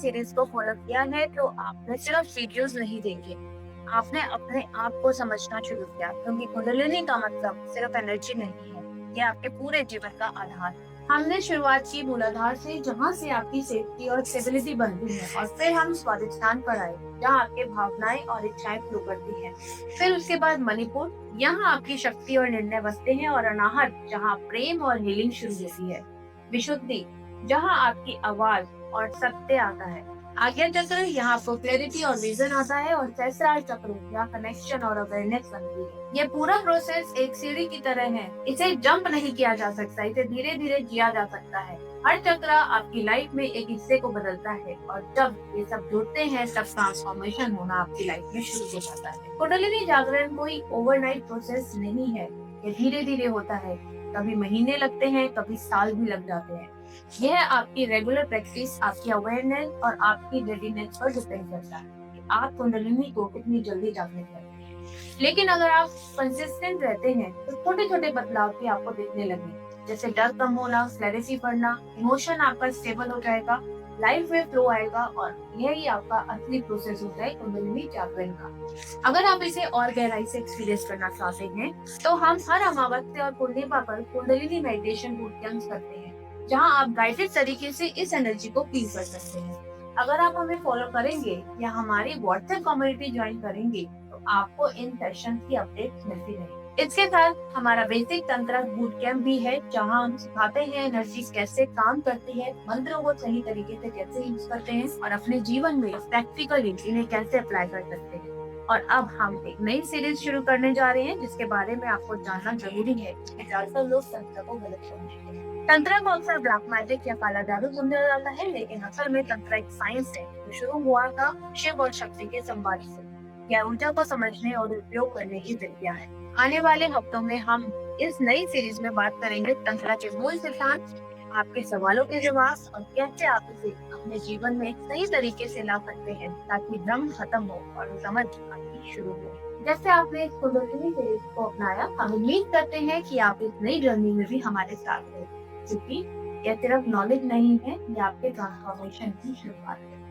Series को follow किया है तो आपने सिर्फ वीडियोस नहीं देखे, आपने अपने आप को समझना शुरू किया, क्योंकि कुंडलिनी का मतलब सिर्फ एनर्जी नहीं है, ये आपके पूरे जीवन का आधार है। हमने शुरुआत की मूलाधार से, जहाँ से आपकी सेफ्टी और स्टेबिलिटी बनती है, और फिर हम स्वादिष्ठान पर आए, जहाँ आपके भावनाएं और इच्छाएं फ्लो करती हैं। फिर उसके बाद मणिपुर, यहाँ आपकी शक्ति और निर्णय बसते हैं, और अनाहत, जहाँ प्रेम और हीलिंग शुरू होती है। विशुद्धि, जहाँ आपकी आवाज और सत्य आता है। आज्ञा चक्र, यहाँ आपको क्लैरिटी और विजन आता है, और सहस्रार चक्र, यहाँ कनेक्शन और अवेयरनेस बनती है। ये पूरा प्रोसेस एक सीढ़ी की तरह है, इसे जंप नहीं किया जा सकता, इसे धीरे धीरे जिया जा सकता है। हर चक्र आपकी लाइफ में एक हिस्से को बदलता है, और जब ये सब जुड़ते हैं तब ट्रांसफॉर्मेशन होना आपकी लाइफ में शुरू हो जाता है। कुंडलिनी जागरण कोई ओवरनाइट प्रोसेस नहीं है, ये धीरे धीरे होता है। कभी महीने लगते हैं, कभी साल भी लग जाते हैं। यह आपकी रेगुलर प्रैक्टिस, आपकी अवेयरनेस और आपकी रेडीनेस पर डिपेंड करता है कि आप कुंडलिनी को कितनी जल्दी जागृत करते हैं। लेकिन अगर आप कंसिस्टेंट रहते हैं तो छोटे छोटे बदलाव भी आपको दिखने लगे, जैसे डर कम होना, क्लैरिटी बढ़ना, इमोशन आपका स्टेबल हो जाएगा, लाइफ में फ्लो आएगा, और यही आपका असली प्रोसेस होता है कुंडलिनी जागरण का। अगर आप इसे और गहराई से एक्सपीरियंस करना चाहते हैं तो हम हर अमावस्या और पूर्णिमा पर कुंडलिनी मेडिटेशन बूट कैंप्स करते हैं, जहां आप गाइडेड तरीके से इस एनर्जी को फील कर सकते हैं। अगर आप हमें फॉलो करेंगे या हमारी व्हाट्सएप कम्युनिटी ज्वाइन करेंगे तो आपको इन सेशन की अपडेट मिलती रहेगी। इसके साथ हमारा बेसिक तंत्र बूट कैंप भी है, जहां हम सिखाते हैं एनर्जी कैसे काम करती है, मंत्रों को सही तरीके से कैसे यूज करते हैं, और अपने जीवन में प्रैक्टिकली इन्हें कैसे अप्लाई कर सकते हैं। और अब हम एक नई सीरीज शुरू करने जा रहे हैं, जिसके बारे में आपको जानना जरूरी है। ज्यादातर लोग तंत्र को गलत समझते हैं। तंत्र को अक्सर ब्लैक मैजिक या काला जादू समझा जाता है, लेकिन असल में तंत्र एक साइंस है जो शुरू हुआ था शिव और शक्ति के संवाद से। यह ऊर्जा को समझने और उपयोग करने की विद्या है। आने वाले हफ्तों में हम इस नई सीरीज में बात करेंगे तंत्र के मूल सिद्धांत, आपके सवालों के जवाब, और कैसे आप इसे अपने जीवन में सही तरीके से ला सकते हैं, ताकि भ्रम खत्म हो और समझ आनी शुरू हो। जैसे आपने इस कुंडलिनी सीरीज को अपनाया, हम उम्मीद करते हैं कि आप इस नई जर्नी में भी हमारे साथ हैं, क्योंकि यह सिर्फ नॉलेज नहीं है, ये आपके ट्रांसफॉर्मेशन की शुरुआत है।